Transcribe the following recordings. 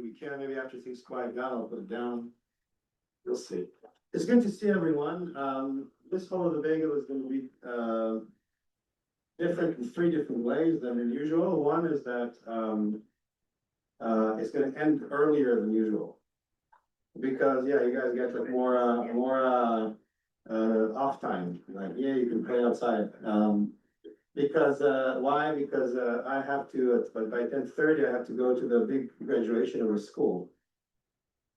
we can, maybe after things quiet down, I'll put it down. You'll see. It's good to see everyone. This Hall of the Bagel is gonna be, different in three different ways than usual. One is that, it's gonna end earlier than usual. Because, yeah, you guys get like more off time, like, yeah, you can play outside. Because, why? Because, I have to, by 10:30, I have to go to the big graduation of a school.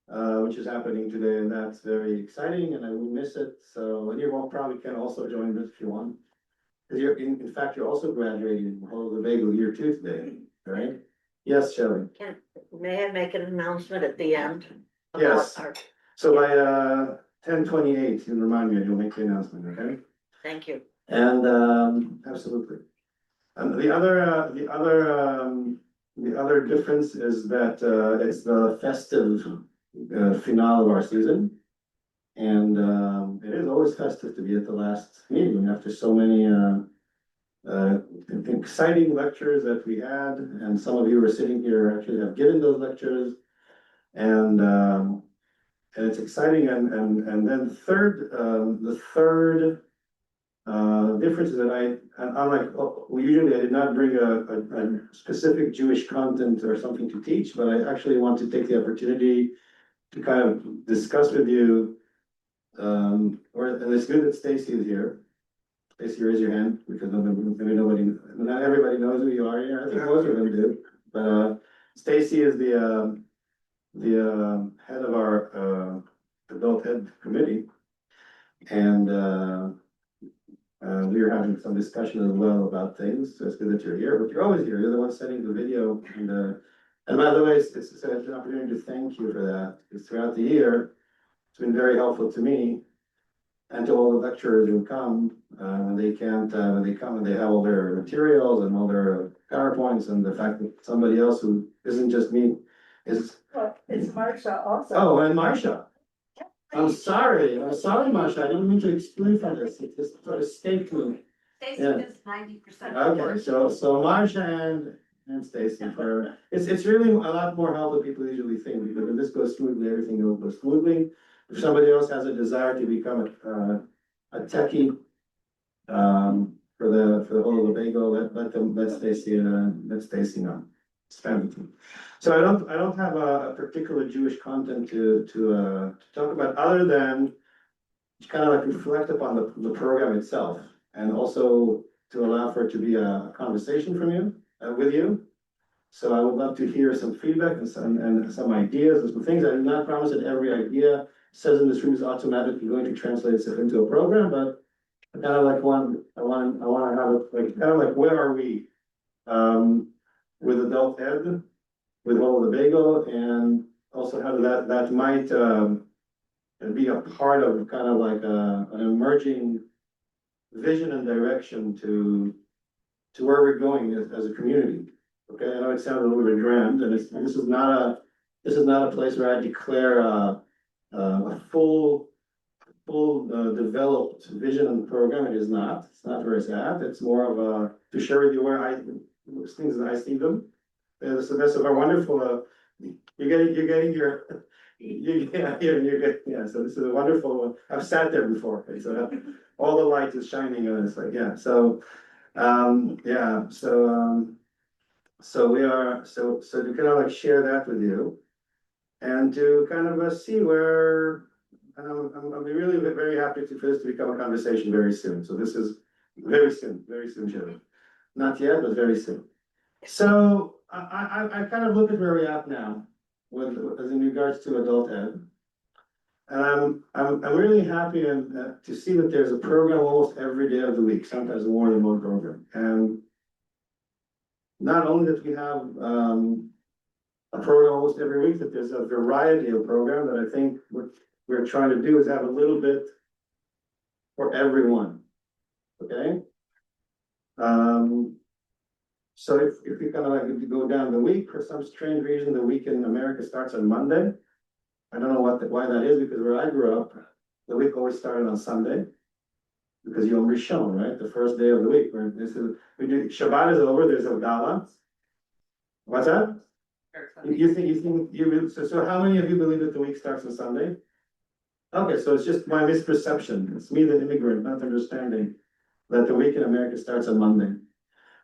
Which is happening today, and that's very exciting, and I will miss it, so, and you all probably can also join us if you want. Cause you're, in fact, you're also graduating from Hall of the Bagel year 2 today, right? Yes, Shelley? May I make an announcement at the end? Yes. Our- So by 10:28, you remind me, and you'll make the announcement, okay? Thank you. And absolutely. And the other difference is that it's the festive finale of our season. And it is always festive to be at the last meeting after so many exciting lectures that we had, and some of you who are sitting here actually have given those lectures. And it's exciting, and then the third difference is that I'm like, usually I did not bring a specific Jewish content or something to teach, but I actually want to take the opportunity to kind of discuss with you, and it's good that Stacy is here. Stacy, raise your hand, because not everybody knows who you are here. I think most of them do, but Stacy is the head of our adult ed committee, and we were having some discussion as well about things. So it's good that you're here, but you're always here. You're the one sending the video, and by the way, it's an opportunity to thank you for that, because throughout the year, it's been very helpful to me and to all the lecturers who come, when they come and they have all their materials and all their PowerPoints, and the fact that somebody else who isn't just me is. Well, it's Marsha also. Oh, and Marsha. I'm sorry, Marsha, I didn't mean to exclude from this, it just sort of escaped me. Stacy Yeah. does 90%. Okay, so Marsha and Stacy for, it's really a lot more help than people usually think, because if this goes smoothly, everything will go smoothly. If somebody else has a desire to become a techie, for the whole of the bagel, let Stacy know. Spend it. So I don't have a particular Jewish content to talk about, other than kind of like reflect upon the program itself, and also to allow for it to be a conversation from you, with you. So I would love to hear some feedback and some ideas and some things. I do not promise that every idea says in this room is automatically going to translate itself into a program, but I kind of like I want to have it like, kind of like, where are we? With adult ed, with all of the bagel, and also how that might be a part of kind of like an emerging vision and direction to where we're going as a community. Okay, I know it sounds a little bit grand, and this is not a place where I declare a full developed vision of the program. It is not. It's not where it's at. It's more of to share with you where things that I see them. So that's a wonderful. You're getting your. Yeah. So this is a wonderful. I've sat there before. Okay, so all the light is shining, and it's like, yeah. So, yeah. So we are. So to kind of like share that with you, and to kind of see where. And I'll be really very happy for this to become a conversation very soon. So this is very soon, Sherry. Not yet, but very soon. So I kind of look at where we're at now, as in regards to adult ed. And I'm really happy to see that there's a program almost every day of the week, sometimes more than one program. And not only that we have a program almost every week, that there's a variety of programs that I think we're trying to do is have a little bit for everyone, okay? So if we kind of like, if you go down the week, for some strange reason, the week in America starts on Monday. I don't know why that is, because where I grew up, the week always started on Sunday. Because Yom Rishon, right? The first day of the week, where we do Shabbat is over, there's a gala. What's that? So how many of you believe that the week starts on Sunday? Okay, so it's just my misperception. It's me, the immigrant, not understanding that the week in America starts on Monday.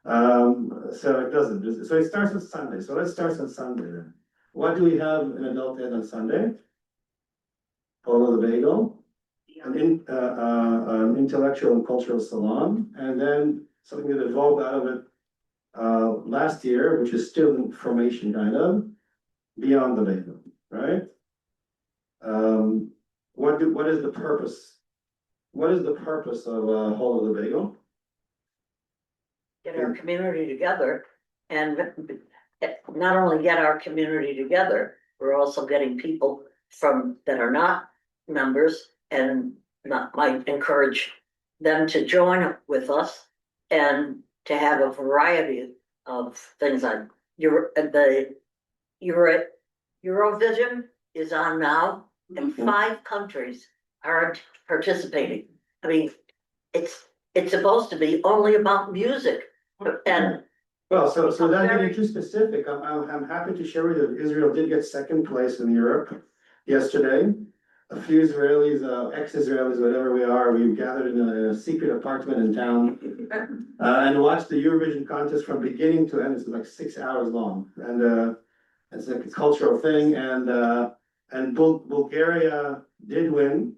So it doesn't. So it starts on Sunday. So let's start on Sunday then. What do we have in adult ed on Sunday? Follow the bagel, an intellectual and cultural salon, and then something that evolved out of it last year, which is still in formation kind of, beyond the bagel, right? What is the purpose? What is the purpose of Hall of the Bagel? Get our community together and not only get our community together, we're also getting people that are not members and might encourage them to join with us and to have a variety of things on Eurovision is on now, and 5 countries are participating. I mean, it's supposed to be only about music, and Well, so that getting too specific, I'm happy to share with you that Israel did get second place in Europe yesterday. A few Israelis, ex-Israelis, whatever we are, we gathered in a secret apartment in town and watched the Eurovision contest from beginning to end. It's like 6 hours long, and it's like a cultural thing. And Bulgaria did win.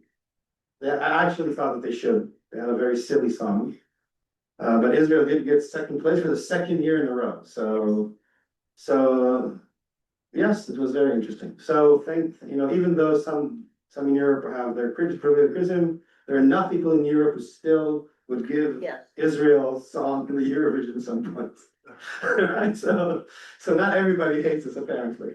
I actually thought that they should. They had a very silly song. But Israel did get second place for the second year in a row. So yes, it was very interesting. So even though some in Europe have their criticism, there are enough people in Europe who still would give yes, Israel's song in the Eurovision some points. Right? So not everybody hates us apparently.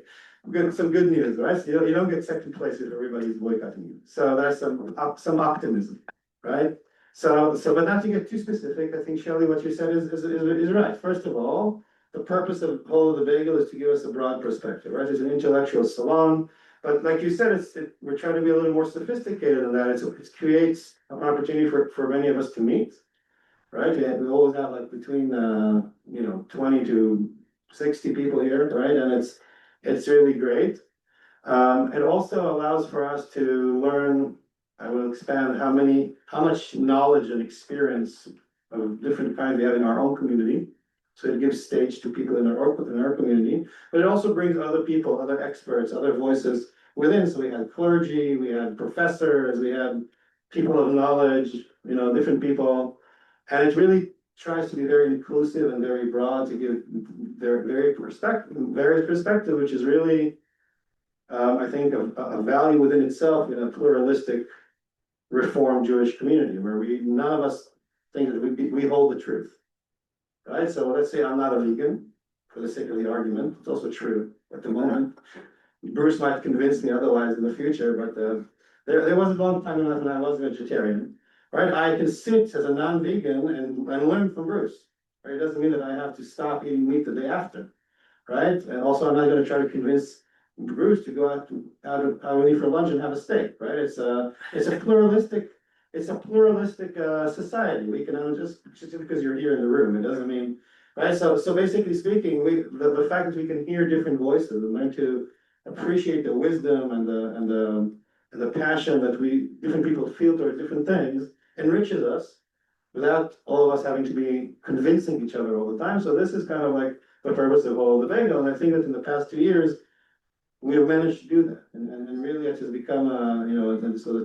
Some good news, right? So you don't get second place if everybody's boycotting you. So there's some optimism, right? But not to get too specific, I think Shelley, what you said is right. First of all, the purpose of Hole of the Bagel is to give us a broad perspective, right? It's an intellectual salon, but like you said, we're trying to be a little more sophisticated than that. It creates an opportunity for many of us to meet, right? We always have like between 20 to 60 people here, right? And it's really great. It also allows for us to learn. I will expand how much knowledge and experience of different kinds we have in our own community. So it gives stage to people in our community, but it also brings other people, other experts, other voices within. So we had clergy, we had professors, we had people of knowledge, different people, and it really tries to be very inclusive and very broad to give their various perspective, which is really, I think, a value within itself in a pluralistic Reformed Jewish community where none of us think that we hold the truth, right? So let's say I'm not a vegan for the sake of the argument. It's also true at the moment. Bruce might convince me otherwise in the future, but there was a long time enough when I was vegetarian, right? I can sit as a non-vegan and learn from Bruce, right? It doesn't mean that I have to stop eating meat the day after, right? And also I'm not going to try to convince Bruce to go out and eat for lunch and have a steak, right? It's a pluralistic society. We can just because you're here in the room, it doesn't mean, right? So basically speaking, the fact that we can hear different voices and learn to appreciate the wisdom and the passion that different people feel towards different things enriches us without all of us having to be convincing each other all the time. So this is kind of like the purpose of All the Bagel. And I think that in the past 2 years, we have managed to do that, and really it has become a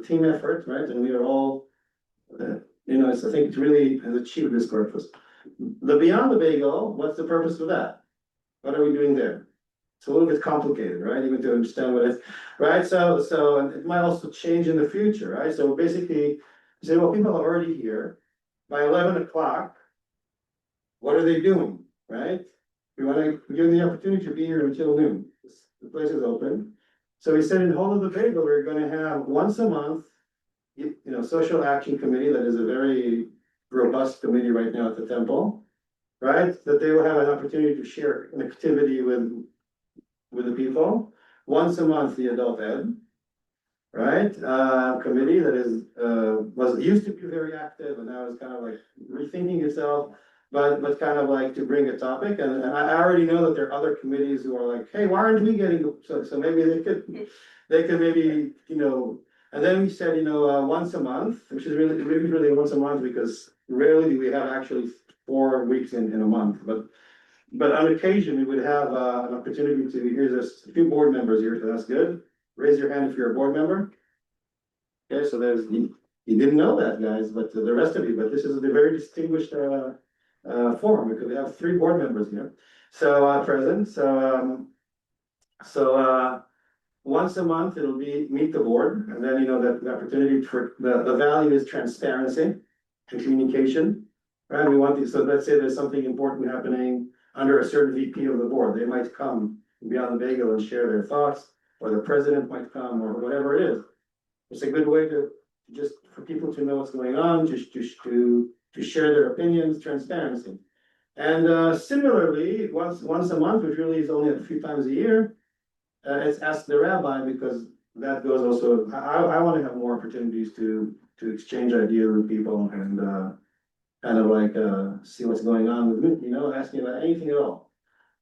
team effort, right? And we are all, I think it really has achieved this purpose. The Beyond the Bagel, what's the purpose of that? What are we doing there? It's a little bit complicated, right? Even to understand what it's, right? So and it might also change in the future, right? So basically, you say, well, people are already here. By 11 o'clock, what are they doing, right? We want to give them the opportunity to be here until noon. The place is open. So we said in Hall of the Bagel, we're going to have once a month, social action committee that is a very robust committee right now at the temple, right? That they will have an opportunity to share an activity with the people. Once a month, the adult ed, right? Committee that used to be very active and now is kind of like rethinking itself. but kind of like to bring a topic, and I already know that there are other committees who are like, hey, why aren't we getting, so maybe they could maybe, and then we said, once a month, which is really once a month, because rarely do we have actually 4 weeks in a month, but on occasion, we would have an opportunity to, there's a few board members here, so that's good. Raise your hand if you're a board member. Okay, so you didn't know that, guys, but the rest of you, but this is a very distinguished forum, because we have 3 board members here. So present, once a month, it'll be meet the board, and then that the opportunity for the value is transparency and communication. Right, we want these, so let's say there's something important happening under a certain VP of the board, they might come and be on the bagel and share their thoughts, or the president might come, or whatever it is. It's a good way to just for people to know what's going on, just to share their opinions, transparency. And similarly, once a month, which really is only a few times a year, it's Ask the Rabbi, because that goes also, I want to have more opportunities to exchange ideas with people and kind of like see what's going on with me, ask me about anything at all,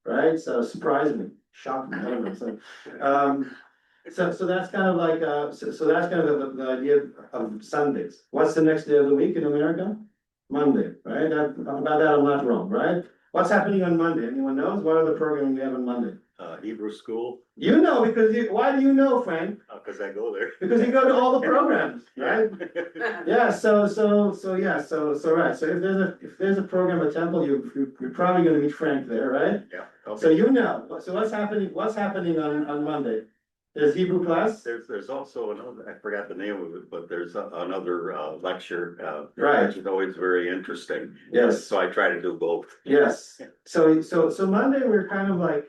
right? So surprise me, shock me, I don't know. So that's kind of like so that's kind of the idea of Sundays. What's the next day of the week in America? Monday, right? About that I'm not wrong, right? What's happening on Monday? Anyone knows? What are the programs we have on Monday? Hebrew school, You know, because why do you know, Frank? because I go there. Because you go to all the programs, right? Yeah, so right, so if there's a program at Temple, you're probably gonna meet Frank there, right? Yeah. So Okay. so what's happening on Monday? There's Hebrew class? There's also another, I forgot the name of it, but there's another lecture, Right. which is always very interesting. Yes. So I try to do both. Yes, so Monday, we kind of like,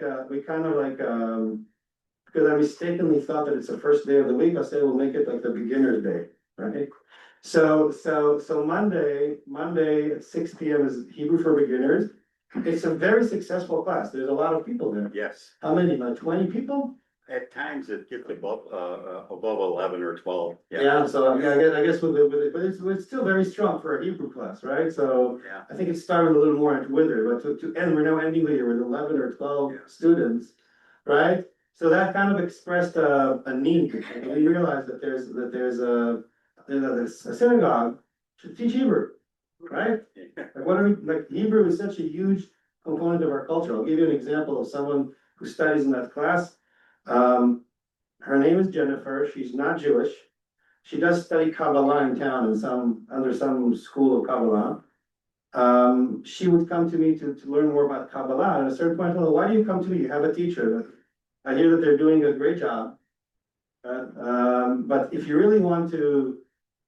because I mistakenly thought that it's the first day of the week, I said we'll make it like the beginner's day, right? So Monday at 6 p.m. is Hebrew for beginners. It's a very successful class, there's a lot of people there. Yes. How many, like 20 people? At times it gets above 11 or 12. Yeah, so yeah, I guess with it, but it's still very strong for a Hebrew class, right? So Yeah. I think it started a little more into Wither, but to end, we're now ending the year with 11 or 12 Yeah. students, right? So that kind of expressed a need. And we realized that there's a synagogue should teach Hebrew, right? Like what are we, like Hebrew is such a huge component of our culture. I'll give you an example of someone who studies in that class. Her name is Jennifer. She's not Jewish. She does study Kabbalah in town under some school of Kabbalah. She would come to me to learn more about Kabbalah. And at a certain point, I told her, why do you come to me? You have a teacher. I hear that they're doing a great job. But if you really want to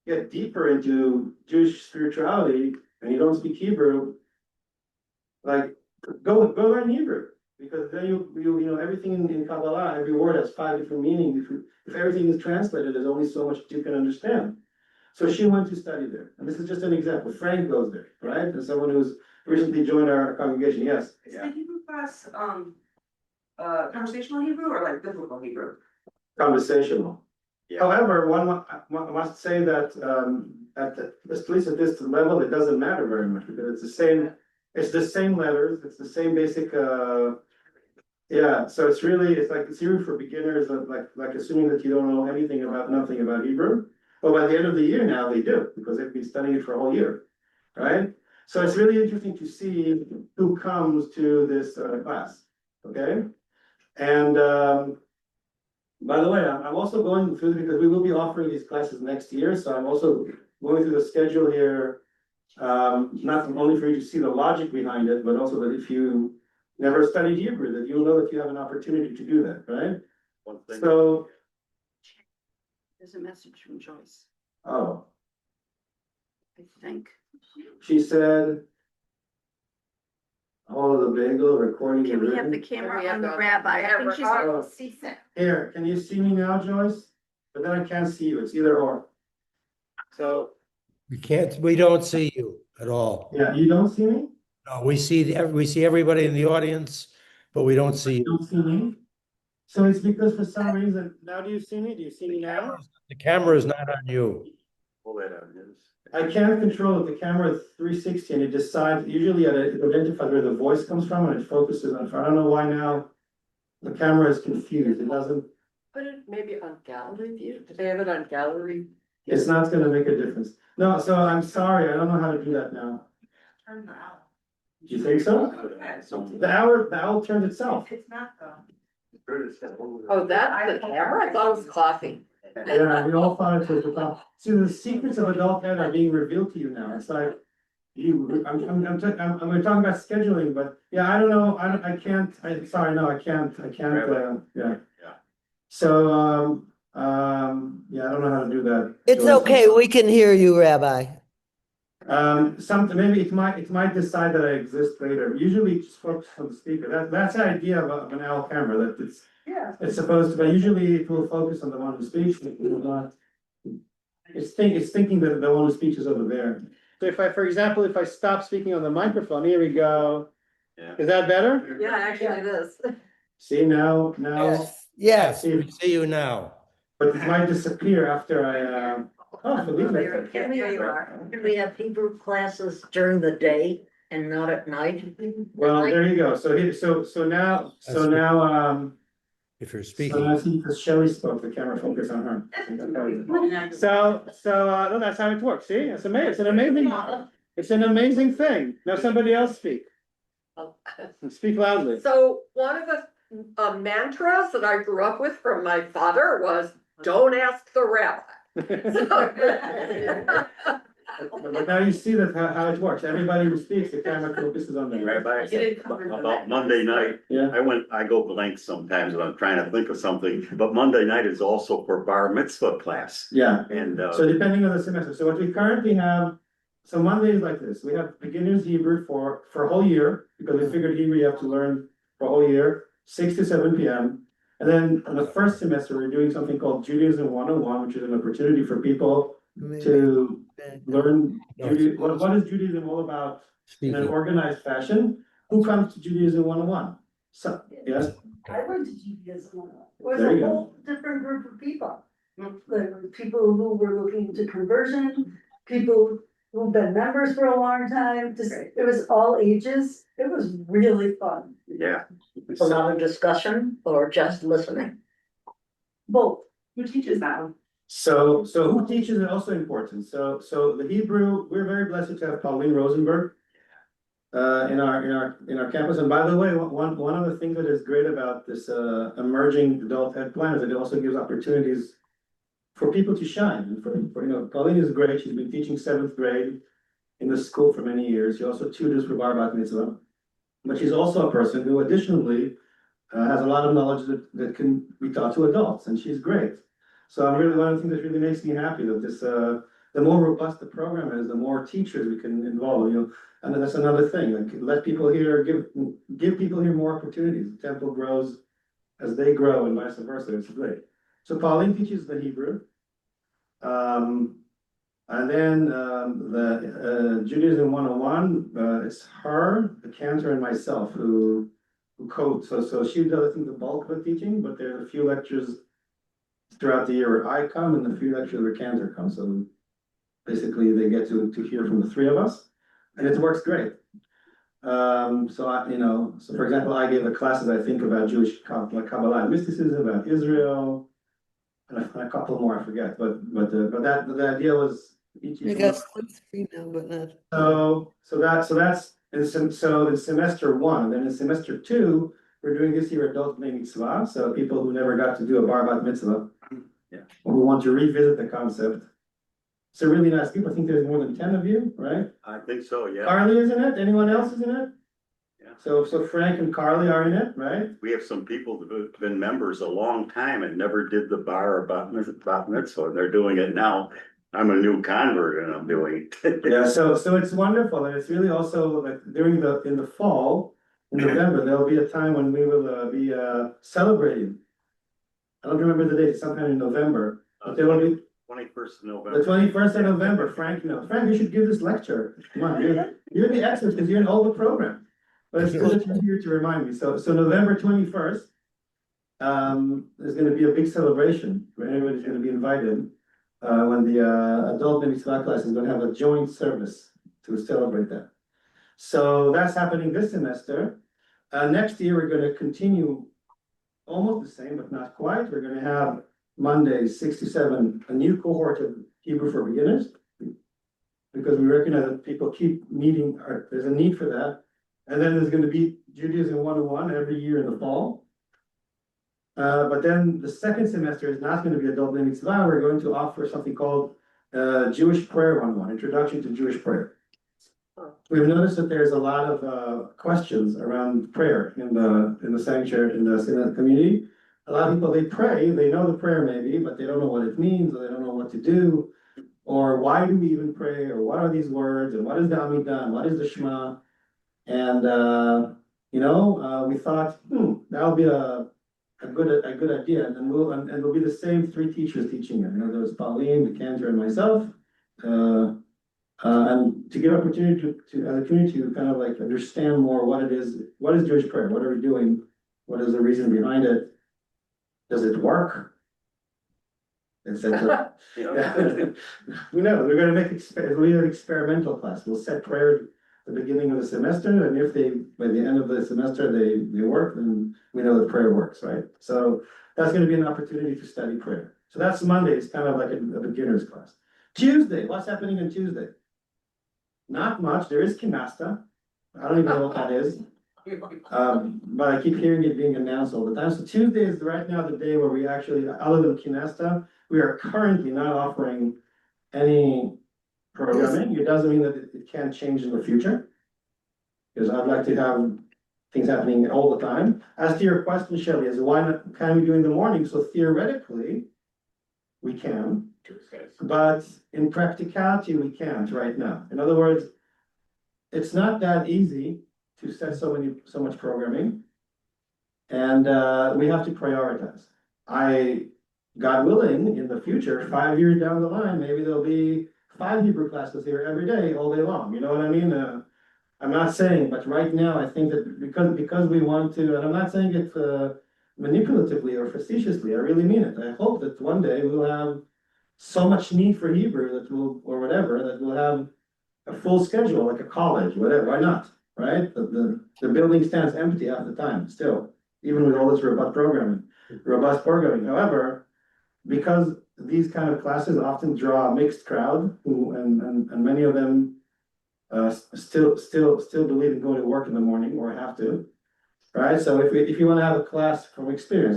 get deeper into Jewish spirituality and you don't speak Hebrew, like go learn Hebrew. Because then you everything in Kabbalah, every word has 5 different meanings. If everything is translated, there's only so much you can understand. So she went to study there, and this is just an example. Frank goes there, right? As someone who's recently joined our congregation. Yes. Is the Hebrew class, conversational Hebrew or like biblical Hebrew? Conversational. Yeah. However, one must say that at least at this level, it doesn't matter very much because it's the same. It's the same letters. It's the same basic. Yeah, so it's like it's Hebrew for beginners, like assuming that you don't know nothing about Hebrew. But by the end of the year now they do, because they've been studying it for a whole year, right? So it's really interesting to see who comes to this class, okay? And by the way, I'm also going through, because we will be offering these classes next year, so I'm also going through the schedule here, not only for you to see the logic behind it, but also that if you never studied Hebrew, that you'll know that you have an opportunity to do that, right? One thing. So, There's a message from Joyce, oh, I think. she said, oh, the bagel recording. Can we have the written. camera on the rabbi? I think she's Oh. seasick. Here, can you see me now, Joyce? But then I can't see you, it's either or. So, We don't see you at all. yeah, you don't see me? No, we see everybody in the audience, but we don't see You you. don't see me? So it's because for some reason, now do you see me? Do you see me now? The camera is not on you. Pull that out, yes. I can't control it, the camera is 360 and it decides, usually it identifies where the voice comes from and it focuses on, I don't know why now. The camera is confused, it doesn't, Put it maybe on gallery view, do they have it on gallery? it's not gonna make a difference. No, so I'm sorry, I don't know how to do that now. Turn the owl. Do you think so? The owl turned itself. It's not though. Oh, that's the camera? I thought it was coffee. Yeah, we all thought it was the top. See, the secrets of adulthood are being revealed to you now. It's like, we're talking about scheduling, but yeah, I don't know, I can't, sorry, no, I can't, yeah. Yeah. So, yeah, I don't know how to do that. It's okay, we can hear you, Rabbi. Something, maybe it might decide that I exist later. Usually it just focuses on the speaker. That's the idea of an owl camera, that Yeah. it's supposed to, but usually it will focus on the one who speaks, it will not. It's thinking that the one who speaks is over there. So if I, for example, if I stop speaking on the microphone, here we go. Yeah. Is that better? Yeah, actually it is. See, now, Yes, See. we see you now. but it might disappear after I, oh, believe it. Can we have Hebrew classes during the day and not at night? Well, there you go. So here, so now, If you're so speaking. I see, because Shelley spoke, the camera focused on her. So, no, that's how it works. See, it's amazing, it's an amazing thing. Now somebody else speak. Speak loudly. So one of the mantras that I grew up with from my father was, don't ask the rabbi. But now you see that how it works. Everybody who speaks, the camera focuses on them. Rabbi, about Monday night, Yeah. I go blank sometimes when I'm trying to think of something, but Monday night is also for bar mitzvah class. Yeah. And, So depending on the semester, so what we currently have, so Monday is like this, we have beginners Hebrew for a whole year, because we figured Hebrew you have to learn for a whole year, 6 to 7 p.m. And then in the first semester, we're doing something called Judaism 101, which is an opportunity for people to learn what is Judaism all about in an Speaking. organized fashion. Who comes to Judaism 101? So, yes, I went to Judaism. It was There you a go. whole different group of people. There were people who were looking to conversion, people who've been members for a long time, just, it was all ages. It was really fun, yeah. A lot of discussion or just listening? both. Who teaches that one? so who teaches is also important. So the Hebrew, we're very blessed to have Pauline Rosenberg in our campus. And by the way, one of the things that is great about this emerging adult ed plan is that it also gives opportunities for people to shine. And for Pauline is great. She's been teaching 7th grade in the school for many years. She also tutors for bar bat mitzvah. But she's also a person who additionally has a lot of knowledge that can be taught to adults, and she's great. So I'm really, one of the things that really makes me happy that this, the more robust the program is, the more teachers we can involve, and that's another thing, like let people here, give people here more opportunities. The temple grows as they grow and vice versa. It's great. So Pauline teaches the Hebrew. And then the Judaism 101, it's her, the cantor, and myself who code. So she does, I think, the bulk of the teaching, but there's a few lectures throughout the year where I come and a few lectures where Cantor comes. So basically they get to hear from the three of us, and it works great. So so for example, I gave the classes, I think, about Jewish Kabbalah and mysticism, about Israel, and a couple more I forget, but the idea was each I got split screen now, but not. so that's in semester 1, and then in semester 2, we're doing this year adult bnei mitzvah, so people who never got to do a bar bat mitzvah, or who want to revisit the concept. It's a really nice group. I think there's more than 10 of you, right? I think so, yeah. Carly is in it. Anyone else is in it? Yeah. So Frank and Carly are in it, right? We have some people that have been members a long time and never did the bar or bat mitzvah, and they're doing it now. I'm a new convert and I'm doing it. Yeah, so it's wonderful, and it's really also like in the fall, in November, there'll be a time when we will be celebrating. I don't remember the date, sometime in November, but there will be 21st of the November. 21st of November. Frank, Frank, you should give this lecture. Come on, you're the expert because you're in all the program. But it's good that you're here to remind me. So November 21st, there's going to be a big celebration where everybody's going to be invited. when the adult mitzvah class is gonna have a joint service to celebrate that. So that's happening this semester. Next year, we're gonna continue almost the same, but not quite. We're gonna have Monday, 67, a new cohort of Hebrew for beginners. Because we recognize that people keep needing, or there's a need for that. And then there's gonna be Judaism 101 every year in the fall. But then the second semester is not gonna be adult mitzvah. We're going to offer something called Jewish Prayer 101, Introduction to Jewish Prayer. We've noticed that there's a lot of questions around prayer in the sanctuary, in the community. A lot of people, they pray, they know the prayer maybe, but they don't know what it means, or they don't know what to do. Or why do we even pray, or what are these words, and what is the Amidah, and what is the Shema? And we thought, that'll be a good idea, and it'll be the same three teachers teaching it. There's Pauline, the Cantor, and myself. And to give opportunity to community to kind of like understand more what it is, what is Jewish prayer, what are we doing, what is the reason behind it, does it work? Etc. Who knows? We're gonna make an experimental class. We'll set prayer at the beginning of the semester, and if by the end of the semester they work, then we know that prayer works, right? So that's gonna be an opportunity to study prayer. So that's Monday. It's kind of like a beginner's class. Tuesday, what's happening on Tuesday? Not much. There is Kinasta. I don't even know what that is. But I keep hearing it being announced all the time. So Tuesday is right now the day where we actually, other than Kinesta, we are currently not offering any programming. It doesn't mean that it can't change in the future. Because I'd like to have things happening all the time. As to your question, Shelley, is why not, can we do in the morning? So theoretically, we can. Tuesdays. But in practicality, we can't right now. In other words, it's not that easy to set so much programming. And we have to prioritize. God willing, in the future, 5 years down the line, maybe there'll be 5 Hebrew classes here every day, all day long. You know what I mean? I'm not saying, but right now, I think that because we want to, and I'm not saying it manipulatively or facetiously, I really mean it. I hope that one day we'll have so much need for Hebrew that we'll have a full schedule, like a college, whatever, why not, right? The building stands empty half the time, still, even with all this robust programming. However, because these kind of classes often draw a mixed crowd, and many of them still believe in going to work in the morning or have to, right? So if you want to have a class from experience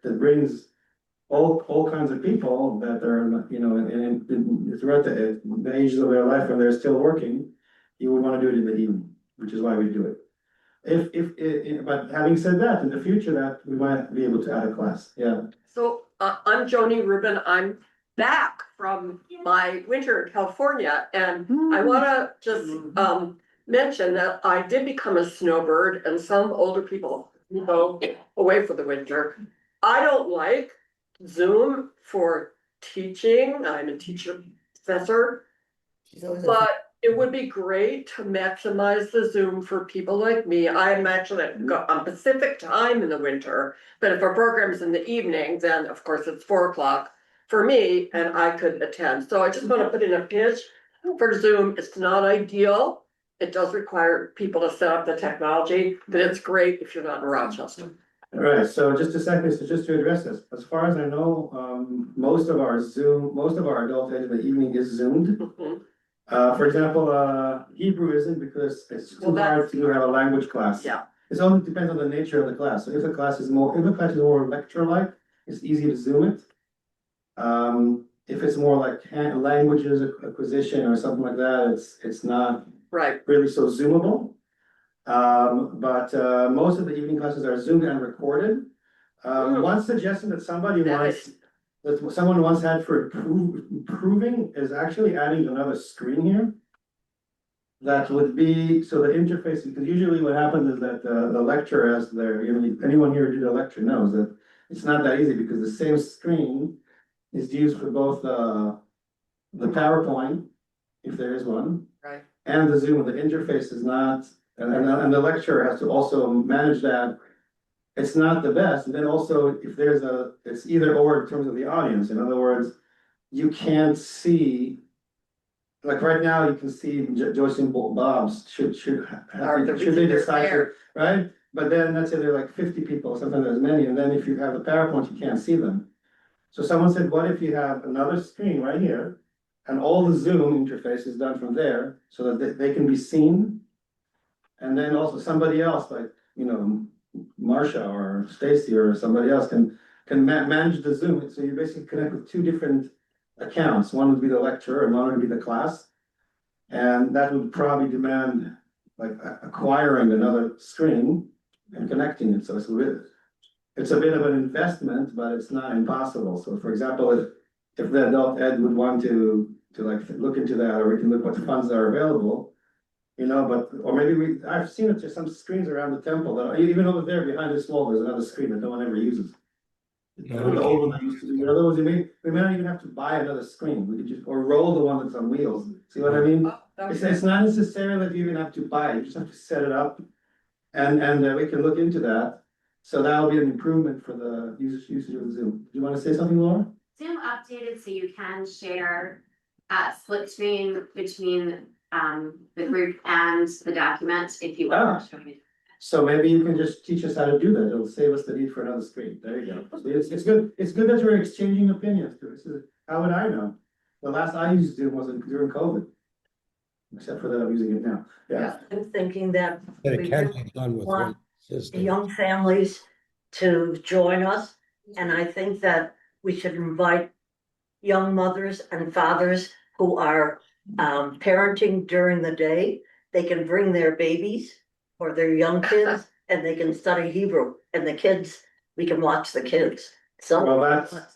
that brings all kinds of people that are, throughout the ages of their life when they're still working, you would want to do it in the evening, which is why we do it. But having said that, in the future, that we might be able to add a class, yeah. So I'm Joni Rubin. I'm back from my winter in California, and I wanna just mention that I did become a snowbird, and some older people go away for the winter. I don't like Zoom for teaching. I'm a teacher professor, but it would be great to maximize the Zoom for people like me. I'm actually on Pacific time in the winter, but if our program's in the evening, then of course it's 4 o'clock for me and I could attend. So I just want to put in a pitch for Zoom. It's not ideal. It does require people to set up the technology, but it's great if you're not in Rochester. All right, so just a second, so just to address this, as far as I know, most of our adult ed in the evening is Zoomed. For example, Hebrew isn't because it's too hard to have a language class. Yeah. It only depends on the nature of the class. So if the class is more lecture-like, it's easy to Zoom it. If it's more like languages acquisition or something like that, it's not really so Zoomable. But most of the evening classes are Zoomed and recorded. One suggestion that someone once had for improving is actually adding another screen here. That would be, so the interface, because usually what happens is that the lecturer has anyone here who did a lecture knows that it's not that easy because the same screen is used for both the PowerPoint, if there is one. Right. And the Zoom. The interface is not, and the lecturer has to also manage that. It's not the best. And then also if it's either or in terms of the audience. In other words, you can't see. Like right now, you can see Joyce and Bob's should should they decide to, right? But then let's say there are like 50 people, sometimes as many, and then if you have a PowerPoint, you can't see them. So someone said, what if you have another screen right here? And all the Zoom interface is done from there so that they can be seen. And then also somebody else like, Marcia or Stacy or somebody else can manage the Zoom. So you basically connect with two different accounts. One would be the lecturer and one would be the class. And that would probably demand like acquiring another screen and connecting it. So it's a bit of an investment, but it's not impossible. So for example, if the adult ed would want to like look into that, or we can look what funds are available, or maybe I've seen it, there's some screens around the temple that even over there behind this wall, there's another screen that no one ever uses. The old one that used to be, in other words, we may not even have to buy another screen. We could just, or roll the one that's on wheels. See what I mean? It's not necessarily that you even have to buy it, you just have to set it up. And we can look into that. So that'll be an improvement for the usage of Zoom. Do you want to say something, Laura? Zoom updated so you can share split screen between the group and the document if you want. So maybe you can just teach us how to do that. It'll save us the need for another screen. There you go. So it's good. It's good that we're exchanging opinions. How would I know? The last I used Zoom was during COVID. Except for that I'm using it now. Yeah. I'm thinking that That we it can really be done with one want system. young families to join us. And I think that we should invite young mothers and fathers who are parenting during the day. They can bring their babies or their young kids and they can study Hebrew, and the kids, we can watch the kids. So Well,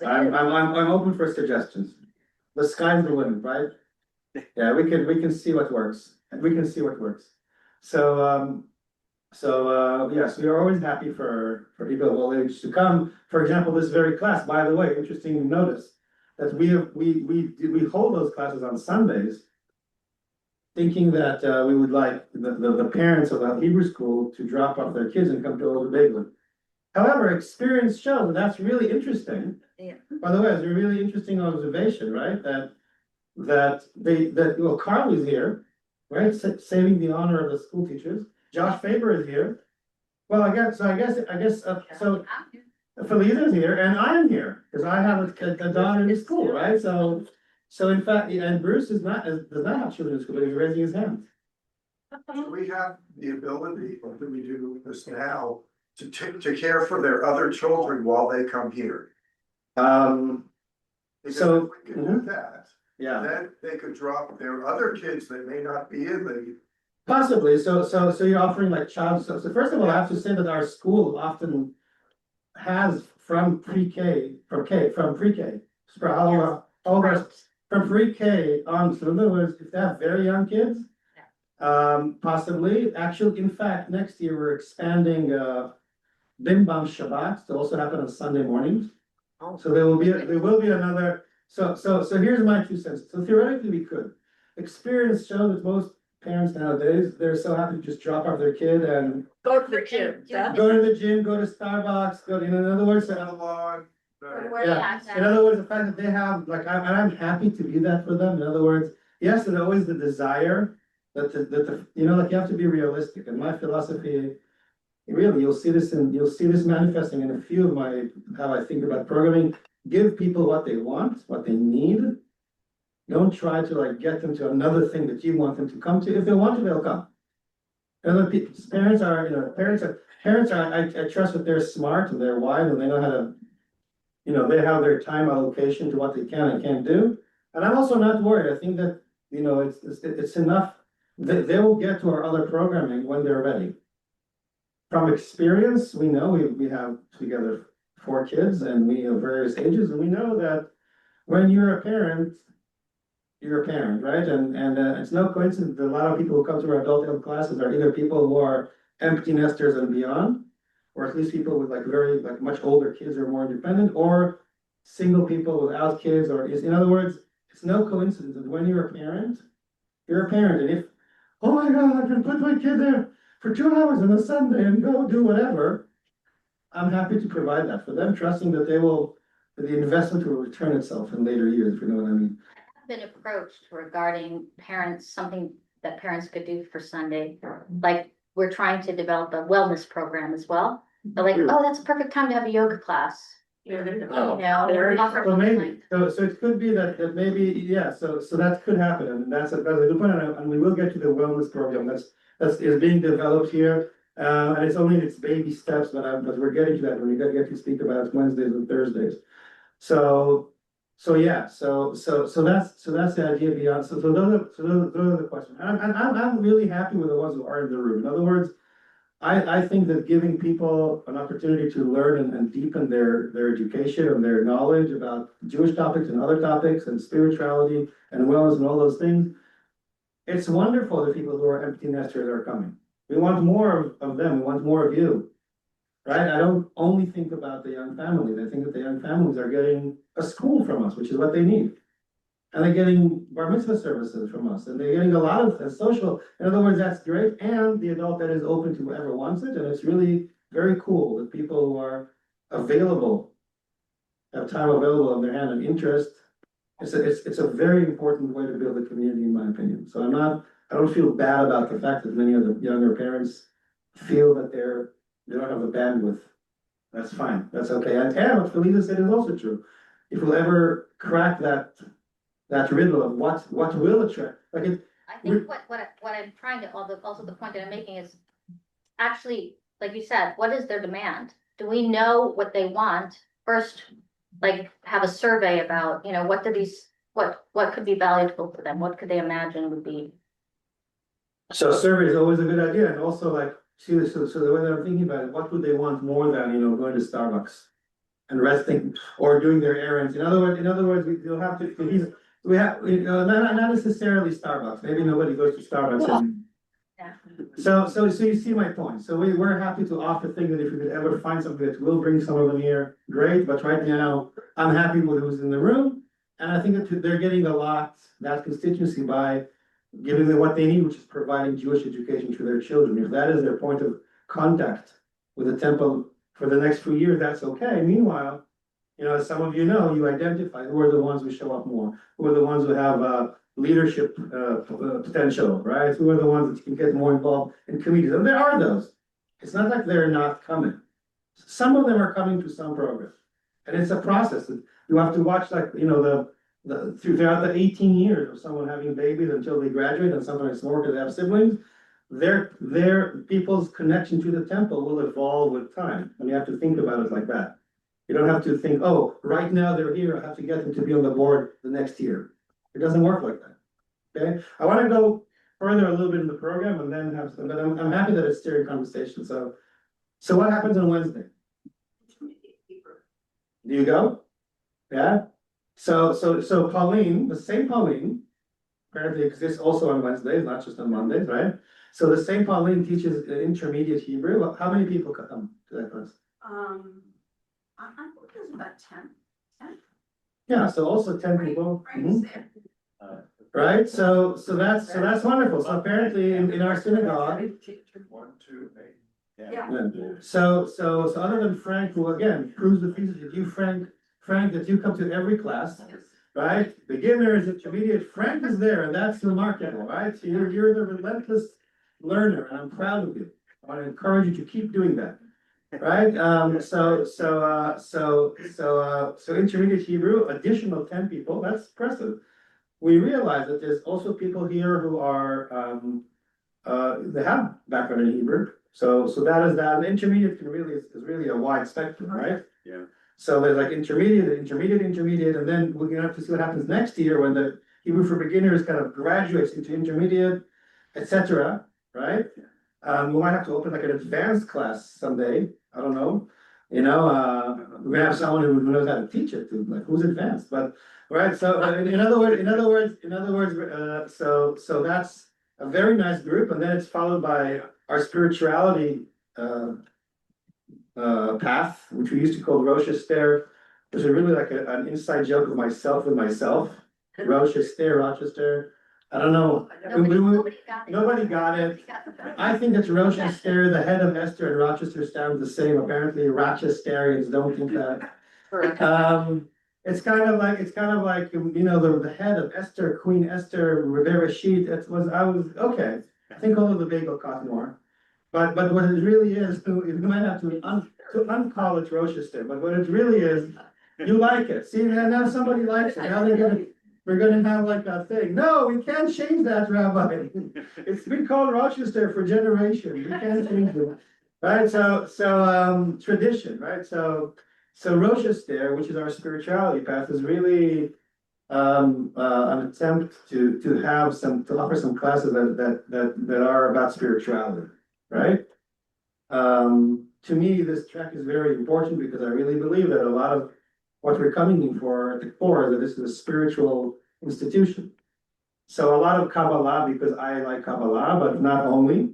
I'm open for suggestions. The sky's the limit, right? Yeah, we can see what works, and we can see what works. So, yes, we are always happy for people of all ages to come. For example, this very class, by the way, interesting to notice that we hold those classes on Sundays, thinking that we would like the parents of the Hebrew school to drop off their kids and come to Old Bagel. However, experience shows, and that's really interesting. Yeah. By the way, it's a really interesting observation, right? Well, Carl is here, right? Saving the honor of the school teachers. Josh Faber is here. Well, I guess, so Feliza is here, and I'm here, because I have a daughter in school, right? So in fact, and Bruce does not have children in school, but he's raising his hand. We have the ability, or do we do this now, to care for their other children while they come here? So- Because if we can do that, Yeah, then they could drop their other kids that may not be in the. possibly. So you're offering like child, so first of all, I have to say that our school often has from pre-K, from pre-K. How old are, from pre-K on, so in other words, if they have very young kids, possibly, actually, in fact, next year, we're expanding, Bim Bam Shabbat to also happen on Sunday mornings. Oh. So there will be another, so here's my 2 cents. So theoretically, we could. Experience shows that most parents nowadays, they're so happy to just drop off their kid and Go to the gym. go to the gym, go to Starbucks, in other words, Salon, yeah, in other words, the fact that they have, like, I'm happy to be that for them. In other words, yes, there's always the desire that like you have to be realistic. And my philosophy, really, you'll see this manifesting in a few of how I think about programming. Give people what they want, what they need. Don't try to like get them to another thing that you want them to come to. If they want to, they'll come. Other people, parents are, I trust that they're smart and they're wise and they know how to, they have their time allocation to what they can and can't do. And I'm also not worried. I think that, it's enough. They will get to our other programming when they're ready. From experience, we know we have together 4 kids and we have various ages, and we know that when you're a parent, right? And it's no coincidence that a lot of people who come to our adult ed classes are either people who are empty nesters and beyond, or at least people with very much older kids who are more independent, or single people without kids, or in other words, it's no coincidence that when you're a parent, and if, oh my God, I can put my kid there for 2 hours on a Sunday and go do whatever, I'm happy to provide that for them, trusting that they will the investment will return itself in later years, if you know what I mean. I've been approached regarding parents, something that parents could do for Sunday. Like, we're trying to develop a wellness program as well. They're like, oh, that's a perfect time to have a yoga class. You know, Well, maybe, so it could be that maybe, yeah, so that could happen, and that's a good point, and we will get to the wellness program, that's is being developed here. And it's only in its baby steps, but we're getting to that, when we get to speak about it Wednesdays and Thursdays. So yeah, so that's the idea beyond, so those are the questions, and I'm really happy with the ones who are in the room. In other words, I think that giving people an opportunity to learn and deepen their education and their knowledge about Jewish topics and other topics and spirituality and wellness and all those things, it's wonderful that people who are empty nesters are coming. We want more of them, we want more of you, right? I don't only think about the young families, I think that the young families are getting a school from us, which is what they need. And they're getting bar mitzvah services from us, and they're getting a lot of social, in other words, that's great, and the adult that is open to whoever wants it, and it's really very cool that people who are available, have time available on their hand and interest. It's a very important way to build a community, in my opinion. So I don't feel bad about the fact that many of the younger parents feel that they don't have the bandwidth. That's fine, that's okay, and what Felisa said is also true. If we'll ever crack that riddle of what will attract, like it. I think what I'm trying to, also the point that I'm making is actually, like you said, what is their demand? Do we know what they want? First, like, have a survey about, you know, what could be valuable for them? What could they imagine would be? So a survey is always a good idea, and also like, so the way that I'm thinking about it, what would they want more than, going to Starbucks and resting or doing their errands? In other words, you'll have to, not necessarily Starbucks, maybe nobody goes to Starbucks. Yeah. So you see my point, so we're happy to offer things that if we could ever find something that will bring some of them here, great, but right now, I'm happy with who's in the room. And I think that they're getting a lot, that constituency, by giving them what they need, which is providing Jewish education to their children. If that is their point of contact with the temple for the next few years, that's okay. Meanwhile, as some of you know, you identify who are the ones who show up more, who are the ones who have leadership potential, right? Who are the ones that can get more involved in committees, and there are those. It's not like they're not coming. Some of them are coming to some progress, and it's a process. You have to watch, like, throughout the 18 years of someone having babies until they graduate, and sometimes more because they have siblings. Their people's connection to the temple will evolve with time, and you have to think about it like that. You don't have to think, oh, right now they're here, I have to get them to be on the board the next year. It doesn't work like that, okay? I want to go further a little bit in the program and then but I'm happy that it's steering conversation. So what happens on Wednesday? Do you go? Yeah? So Pauline, the same Pauline, apparently exists also on Wednesdays, not just on Mondays, right? So the same Pauline teaches intermediate Hebrew. How many people come to that class? I think there's about 10. Yeah, so also 10 people. Frank's Mhm. there. Right, so that's wonderful. So apparently in our synagogue. 1, 2, 8. Yeah. So other than Frank, who again proves the thesis that you, Frank, that you come to every class, right? Beginners, intermediate, Frank is there, and that's remarkable, right? So you're the relentless learner, and I'm proud of you. I want to encourage you to keep doing that. Right, so intermediate Hebrew, additional 10 people, that's impressive. We realize that there's also people here who are, they have background in Hebrew. So that is that, and intermediate is really a wide spectrum, right? Yeah. So there's like intermediate, and then we're gonna have to see what happens next year when the Hebrew for beginners kind of graduates into intermediate, etc. Right? We might have to open like an advanced class someday. I don't know. We're gonna have someone who knows how to teach it to, like, who's advanced, but right. So in other words, so that's a very nice group, and then it's followed by our spirituality path, which we used to call Rosh Hashanah. There's really like an inside joke of myself with myself. Rosh Hashanah, Rochester. I don't know. Nobody got it. I think it's Rosh Hashanah, the head of Esther, and Rochester sounds the same. Apparently, Rochesterians don't think that. It's kind of like, you know, the head of Esther, Queen Esther, Rivera Sheet, okay. I think all of the bagel cost more. But what it really is, you might have to uncall it Rochester, but what it really is, you like it. See, now somebody likes it. Now we're gonna have like that thing. No, we can't change that, Rabbi. It's been called Rochester for generations. We can't change it. Right, so tradition, right? So Rochester, which is our spirituality path, is really an attempt to offer some classes that are about spirituality, right? To me, this track is very important because I really believe that a lot of what we're coming in for at the core, that this is a spiritual institution. So a lot of Kabbalah, because I like Kabbalah, but not only.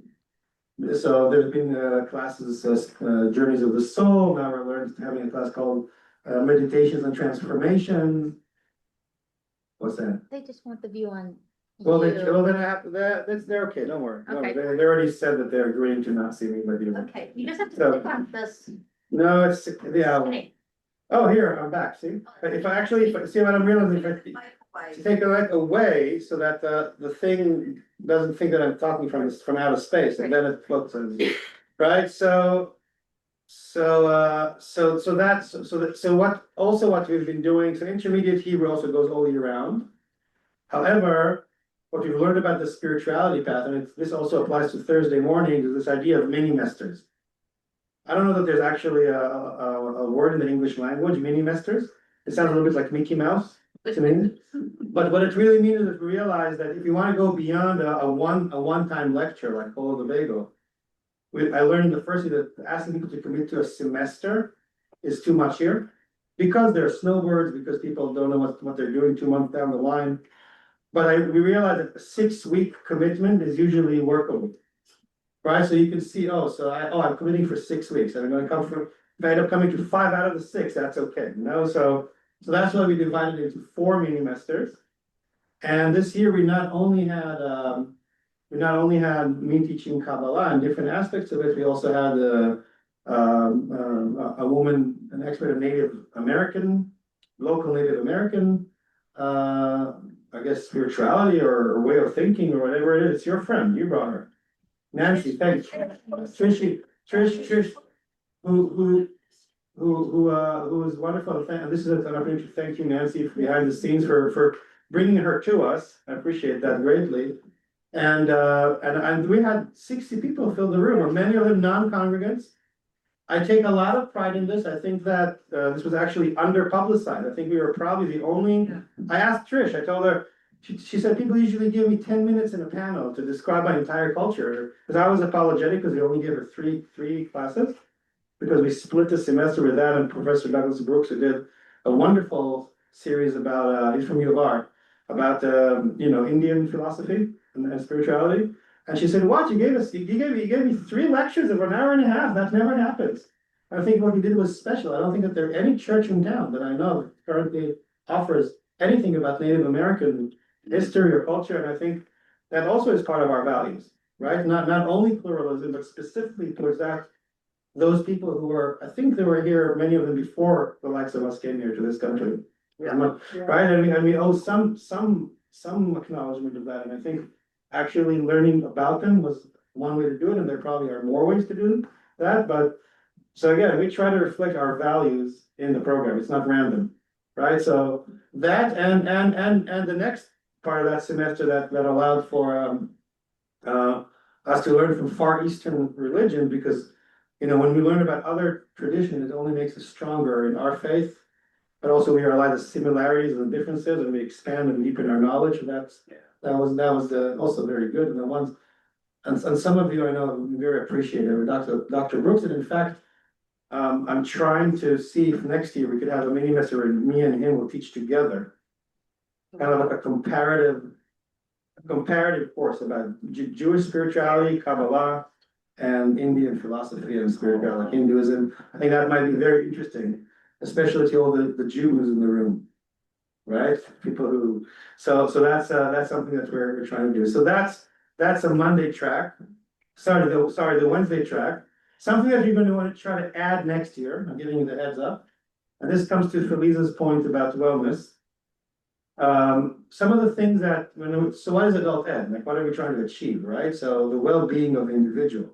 So there's been classes, Journeys of the Soul. Now we're having a class called Meditations and Transformation. What's that? They just want the view on Well, you. then I have they're okay, don't worry. No, Okay. they already said that they're agreeing to not see me, but you. Okay, you just have to So- click on this. No, it's, yeah, Okay. oh, here, I'm back, see? But if I see what I'm realizing, to take it away so that the thing doesn't think that I'm talking from outer space, and then it focuses, right? So what we've been doing, so intermediate Hebrew also goes all year round. However, what we've learned about the spirituality path, and this also applies to Thursday mornings, is this idea of mini-mesters. I don't know that there's actually a word in the English language, mini-mesters. It sounds a little bit like Mickey Mouse to me. But what it really means is to realize that if you want to go beyond a one-time lecture like Follow the Bagel, I learned in the first year that asking people to commit to a semester is too much here. Because they're snowbirds, because people don't know what they're doing 2 months down the line. But we realized that a 6-week commitment is usually workable. Right, so you can see, I'm committing for 6 weeks, and I'm gonna if I end up coming to 5 out of the 6, that's okay, you know, so that's why we divided it into 4 mini-mesters. And this year, we not only had me teaching Kabbalah and different aspects of it, we also had a woman, an expert of local Native American, I guess spirituality or way of thinking or whatever it is. It's your friend, you brought her. Nancy, thanks. Trish, who is wonderful. And this is an opportunity to thank you, Nancy, behind the scenes for bringing her to us. I appreciate that greatly. And we had 60 people fill the room, many of them non-congregants. I take a lot of pride in this. I think that this was actually under-publicized. I think we were probably the only. I asked Trish. I told her. She said people usually give me 10 minutes in a panel to describe my entire culture. Because I was apologetic because we only gave her three classes. Because we split the semester with that and Professor Douglas Brooks, who did a wonderful series about, he's from U of R, about Indian philosophy and spirituality. And she said, "What, you gave me 3 lectures of an hour and a half. That never happens." I think what he did was special. I don't think that there's any church in town that I know that currently offers anything about Native American history or culture, and I think that also is part of our values, right? Not only pluralism, but specifically towards those people who I think they were here, many of them before the likes of us came here to this country. Yeah. Right, and we owe some acknowledgement of that, and I think actually learning about them was one way to do it, and there probably are more ways to do that, but so again, we try to reflect our values in the program. It's not random, right? So that and the next part of that semester that allowed for us to learn from Far Eastern religion, because when we learn about other traditions, it only makes us stronger in our faith, but also we realize the similarities and the differences, and we expand and deepen our knowledge. That was also very good. And the ones and some of you I know very appreciative, Dr. Brooks, and in fact, I'm trying to see if next year we could have a mini semester where me and him will teach together. Kind of like a comparative course about Jewish spirituality, Kabbalah, and Indian philosophy and spirituality, like Hinduism. I think that might be very interesting, especially to all the Jews in the room, right? People who, so that's something that we're trying to do. So that's a Monday track. The Wednesday track. Something that you're going to want to try to add next year. I'm giving you the heads up. and this comes to Feliza's point about wellness. Some of the things that, so what is adult ed? Like, what are we trying to achieve, right? So the well-being of the individual.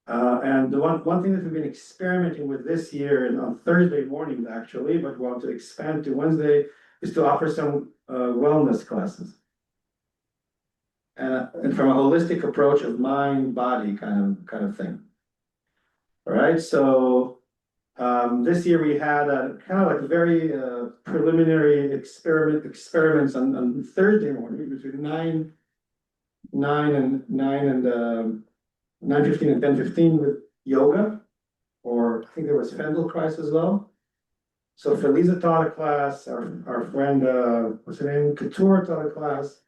And the one thing that we've been experimenting with this year and on Thursday mornings actually, but want to expand to Wednesday, is to offer some wellness classes. And from a holistic approach of mind, body kind of thing. All right, so this year we had a kind of like very preliminary experiments on Thursday morning between 9 and 9:15 and 10:15 with yoga, or I think there was Feldenkrais as well. So Feliza taught a class, our friend, what's her name, Couture taught a class.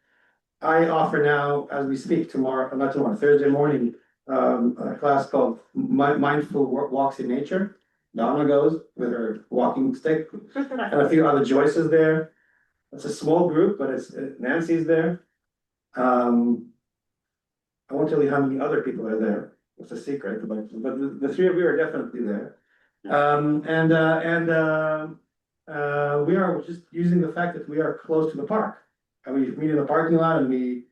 I offer now, as we speak tomorrow, not tomorrow, Thursday morning, a class called Mindful Walks in Nature. Donna goes with her walking stick, and a few other Joyces there. It's a small group, but it's Nancy's there. I won't tell you how many other people are there. It's a secret, but the three of you are definitely there. We are just using the fact that we are close to the park. And we meet in the parking lot and we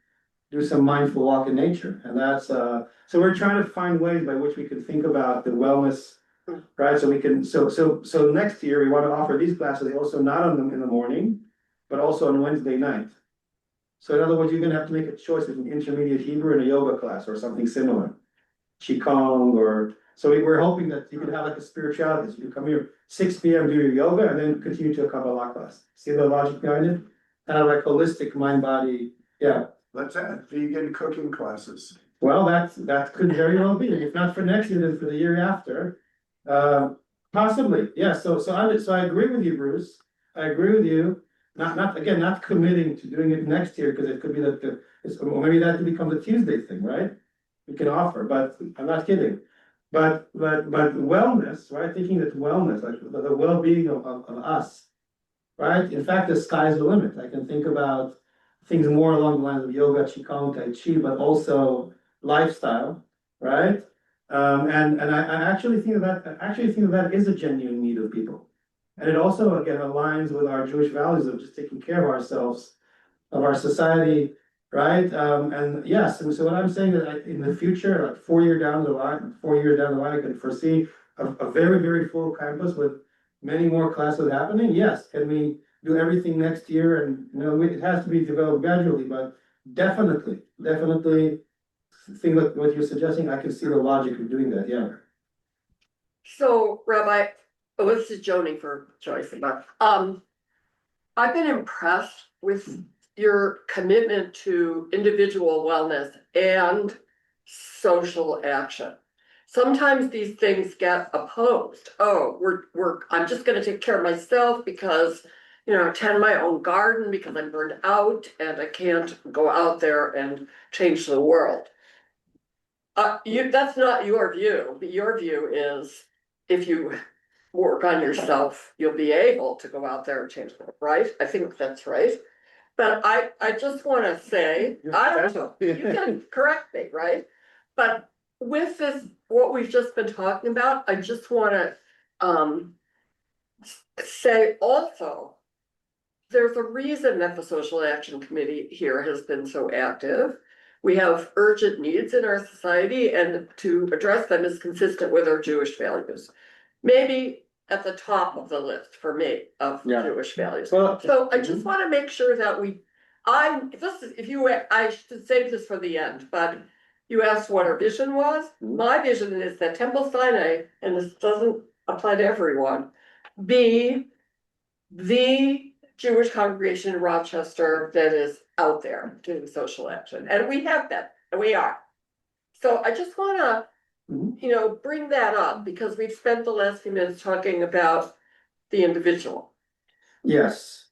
do some mindful walk in nature. And that's, so we're trying to find ways by which we can think about the wellness, right? So we can, so next year we want to offer these classes also not on them in the morning, but also on Wednesday night. So in other words, you're gonna have to make a choice between intermediate Hebrew and a yoga class or something similar. Qigong or, so we're hoping that you can have like a spirituality. So you come here 6 p.m., do your yoga and then continue to a Kabbalah class. See the logic behind it? Kind of like holistic mind, body, yeah. Let's add vegan cooking classes. Well, that could very well be, if not for next year, then for the year after. Possibly, yeah, so I agree with you, Bruce. I agree with you. Not committing to doing it next year, because it could be that or maybe that could become the Tuesday thing, right? We can offer, but I'm not kidding. But wellness, right? Thinking that wellness, like the well-being of us, right? In fact, the sky's the limit. I can think about things more along the lines of yoga, qigong, tai chi, but also lifestyle, right? And I actually think that is a genuine need of people. And it also, again, aligns with our Jewish values of just taking care of ourselves, of our society, right? And yes, and so what I'm saying is in the future, like 4 years down the line, I can foresee a very, very full campus with many more classes happening. Yes, can we do everything next year? And it has to be developed gradually, but definitely think like what you're suggesting, I can see the logic of doing that, yeah. So Rabbi, this is Joni for Joyce, but I've been impressed with your commitment to individual wellness and social action. Sometimes these things get opposed. Oh, I'm just gonna take care of myself because, tend my own garden because I'm burned out and I can't go out there and change the world. That's not your view, but your view is if you work on yourself, you'll be able to go out there and change the world, right? I think that's right. But I just wanna say, I don't know, you can correct me, right? But with this, what we've just been talking about, I just wanna say also, there's a reason that the Social Action Committee here has been so active. We have urgent needs in our society, and to address them is consistent with our Jewish values. Maybe at the top of the list for me of Jewish values. Well, so I just want to make sure that I should save this for the end, but you asked what our vision was. My vision is that Temple Sinai, and this doesn't apply to everyone, be the Jewish congregation in Rochester that is out there doing social action. And we have that, and we are. So I just wanna, bring that up because we've spent the last few minutes talking about the individual. Yes.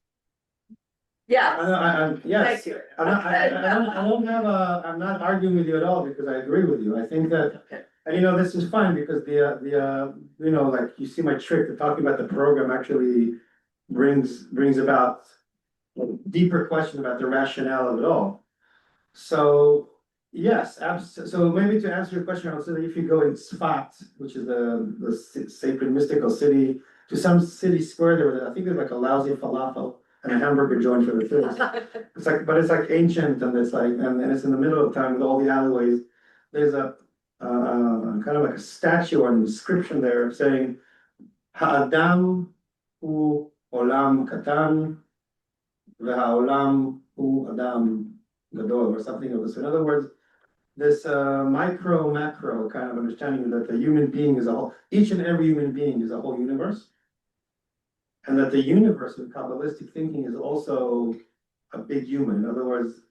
Yeah. Yes. Thank you. I'm not arguing with you at all because I agree with you. I think that, and this is fine because like you see my trick of talking about the program actually brings about a deeper question about the rationale of it all. So yes, so maybe to answer your question, I'll say that if you go in Sfat, which is the sacred mystical city to some city square, there was, I think there's like a lousy falafel and a hamburger joint for the tourists. It's like, but it's like ancient and it's like, and it's in the middle of town with all the alleyways. There's a, kind of like a statue or an inscription there saying, Ha'adam hu olam katan, v'ha'olam hu adam gadol, or something of this. In other words, this micro macro kind of understanding that the human being is a whole, each and every human being is a whole universe. And that the universe of Kabbalistic thinking is also a big human. In other words,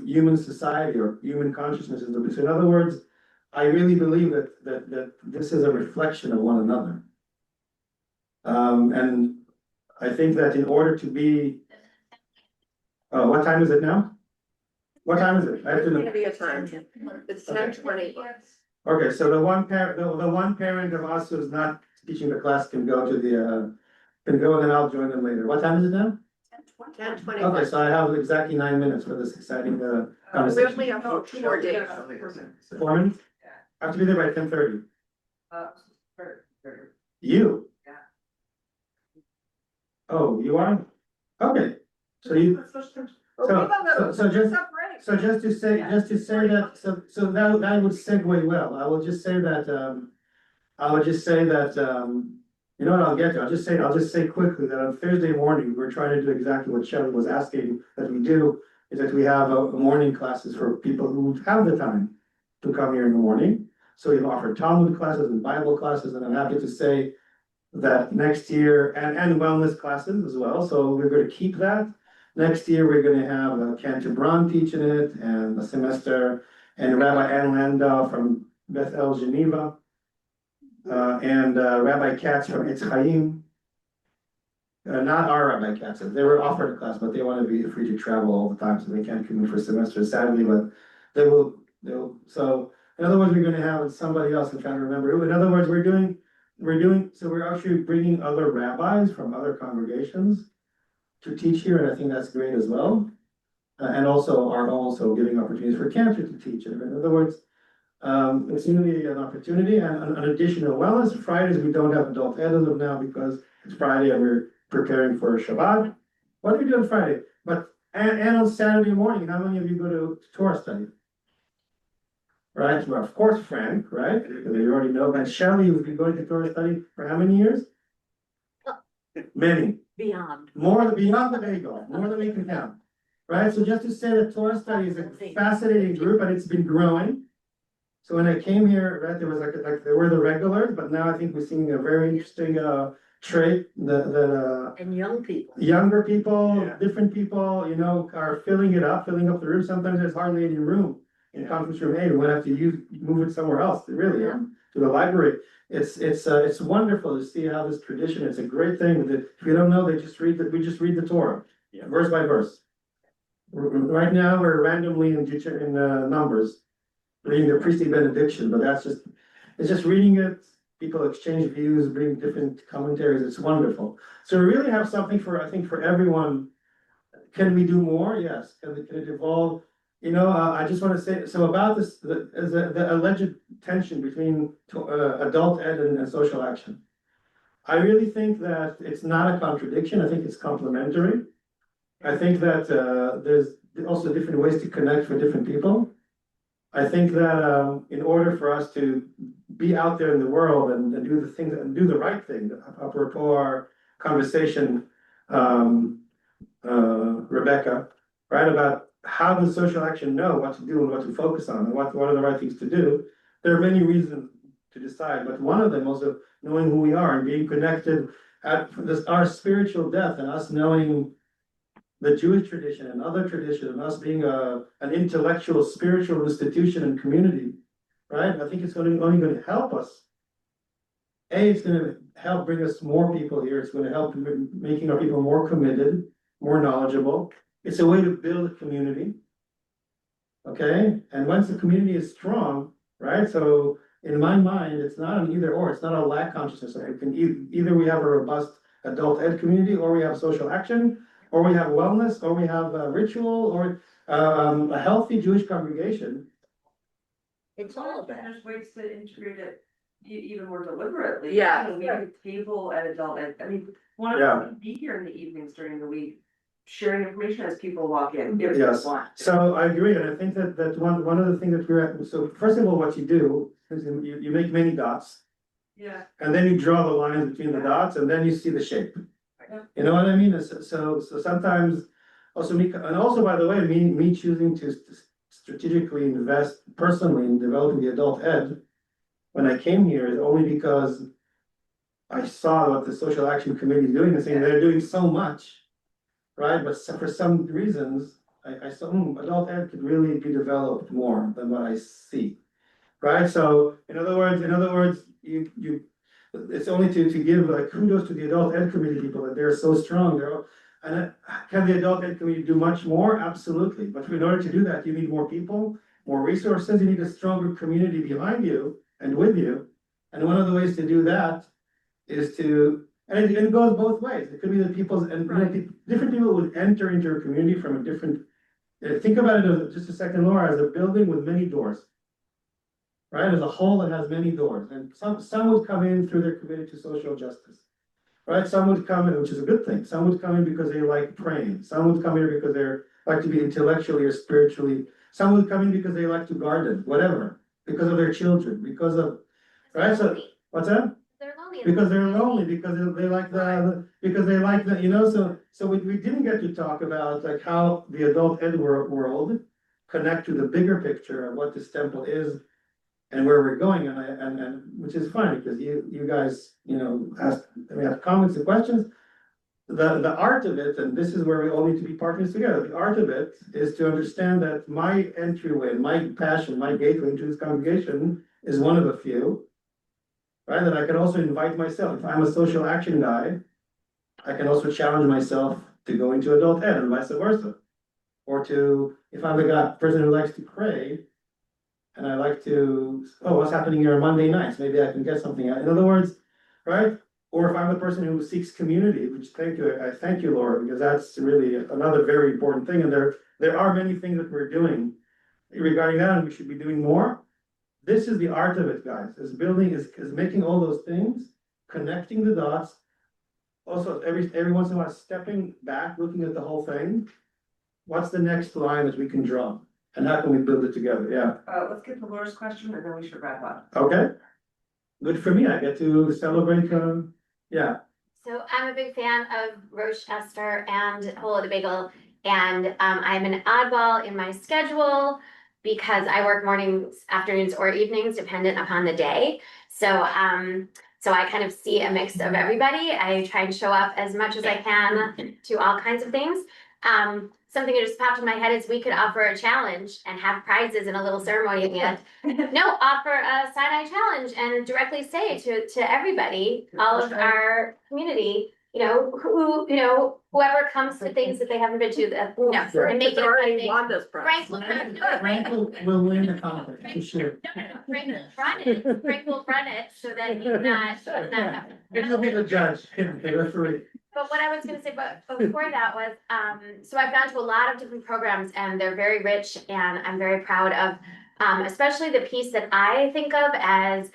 human society or human consciousness is the, so in other words, I really believe that this is a reflection of one another. And I think that in order to be, what time is it now? What time is it? I have to It's know. gonna be a time. It's Okay. 10:20. Okay, so the one parent, the one parent of us who's not teaching the class can go to the, can go and then I'll join them later. What time is it now? 10:20. Okay, so I have exactly 9 minutes for this exciting We conversation. only have 2 more days. 4 minutes? I have to be there by 10:30. Uh, You? Yeah. Oh, you are? Okay, so you, so just to say, that, so that would segue well. I will just say that, you know what, I'll get to, I'll just say quickly that on Thursday morning, we're trying to do exactly what Shelley was asking that we do, is that we have a morning classes for people who have the time to come here in the morning. So we've offered Talmud classes and Bible classes, and I'm happy to say that next year, and wellness classes as well, so we're gonna keep that. Next year, we're gonna have Cantor Braun teaching it, and a semester, and Rabbi Ann Landau from Beth El Geneva. And Rabbi Katz from Etz Chaim. Not our Rabbi Katz, they were offered a class, but they want to be free to travel all the time, so they can't come in for semesters sadly, but they'll, so, in other words, we're gonna have somebody else, I'm trying to remember who, in other words, so we're actually bringing other rabbis from other congregations to teach here, and I think that's great as well. And also are also giving opportunities for Cantor to teach it, in other words, it's going to be an opportunity and an additional wellness. Fridays, we don't have adult ed as of now because it's Friday and we're preparing for Shabbat. What do we do on Friday? But, and on Saturday morning, how many of you go to Torah study? Right, well, of course, Frank, right? Because you already know, and Shelley, who's been going to Torah study for how many years? Many. Beyond. Beyond the Bagel, more than we can count. Right, so just to say that Torah study is a fascinating group and it's been growing. So when I came here, right, there was like there were the regulars, but now I think we're seeing a very interesting trait that And young people. younger people, Yeah. different people, you know, are filling up the room. Sometimes there's hardly any room in conference room A. We might have to move it somewhere else, really, to the library. It's wonderful to see how this tradition, it's a great thing that if you don't know, we just read the Torah, Yeah. verse by verse. Right now, we're randomly in Numbers, reading the priestly benediction, but it's just reading it. People exchange views, bring different commentaries. It's wonderful. So we really have something I think for everyone. Can we do more? Yes. Can it evolve? You know, I just want to say, so about this, the alleged tension between adult ed and social action. I really think that it's not a contradiction. I think it's complementary. I think that there's also different ways to connect for different people. I think that in order for us to be out there in the world and do the things and do the right thing, apropos our conversation, Rebecca, right, about how does social action know what to do and what to focus on and what are the right things to do. There are many reasons to decide, but one of them also knowing who we are and being connected at our spiritual depth and us knowing the Jewish tradition and other tradition and us being an intellectual, spiritual institution and community, right? I think it's only going to help us. It's going to help bring us more people here. It's going to help making our people more committed, more knowledgeable. It's a way to build a community. Okay, and once the community is strong, right? So in my mind, it's not an either or. It's not a lack consciousness. It can either we have a robust adult ed community, or we have social action, or we have wellness, or we have a ritual, or a healthy Jewish congregation. It's all of that. There's ways to integrate it even more deliberately. Yeah. You know, we have table at adult, I mean, one of Yeah. us be here in the evenings during the week, sharing information as people walk in, if they Yes. want. So I agree, and I think that one of the things that so first of all, what you do is you make many dots. Yeah. And then you draw the lines between the dots, and then you see the shape. Yeah. You know what I mean? So sometimes, also and also, by the way, me choosing to strategically invest personally in developing the adult ed. When I came here is only because I saw what the social action committee is doing and saying they're doing so much. Right, but for some reasons, I saw, adult ed could really be developed more than what I see. Right, so in other words, you, it's only to give like kudos to the adult ed committee people that they're so strong, and can the adult ed committee do much more? Absolutely, but in order to do that, you need more people, more resources, you need a stronger community behind you and with you. And one of the ways to do that is to, and it goes both ways, it could be that people's, and you know, different people would enter into a community from a different, think about it as, just a second, Laura, as a building with many doors. Right, as a whole that has many doors, and some would come in through their committed to social justice. Right, some would come in, which is a good thing, some would come in because they like praying, some would come here because they're like to be intellectually or spiritually, some would come in because they like to garden, whatever, because of their children, because of, right, so, what's that? They're lonely. Because they're lonely, because they like because they like the, you know, so we didn't get to talk about like how the adult ed world connect to the bigger picture of what this temple is and where we're going, and which is fine, because you guys, you know, we have comments and questions. The art of it, and this is where we all need to be partners together, the art of it is to understand that my entryway, my passion, my gateway into this congregation is one of a few. Right, that I can also invite myself, if I'm a social action guy, I can also challenge myself to go into adult ed and vice versa. Or to, if I'm the person who likes to pray, and I like to, oh, what's happening here on Monday nights? Maybe I can get something out. In other words, right? Or if I'm the person who seeks community, which I thank you, Laura, because that's really another very important thing. And there are many things that we're doing regarding that, and we should be doing more. This is the art of it, guys. Is building is making all those things, connecting the dots. Also, every once in a while, stepping back, looking at the whole thing. What's the next line that we can draw? And how can we build it together? Yeah. Let's get to Laura's question and then we should wrap up. Okay. Good for me. I get to celebrate. Yeah. So I'm a big fan of Roche Esther and Holo the Bagel, and I'm an oddball in my schedule because I work mornings, afternoons, or evenings, dependent upon the day. So I kind of see a mix of everybody. I try and show up as much as I can to all kinds of things. Something that just popped in my head is we could offer a challenge and have prizes and a little ceremony at the end. No, offer a Sinai challenge and directly say to everybody, all of our community, whoever comes to things that they haven't been to, and make it a fun thing. Won this prize. Frank will win the competition, for sure. No, Frank will run it. Frank will run it so that he's not And he'll be the judge, the referee. But what I was gonna say, but before that was, so I've gone to a lot of different programs and they're very rich and I'm very proud of, especially the piece that I think of as,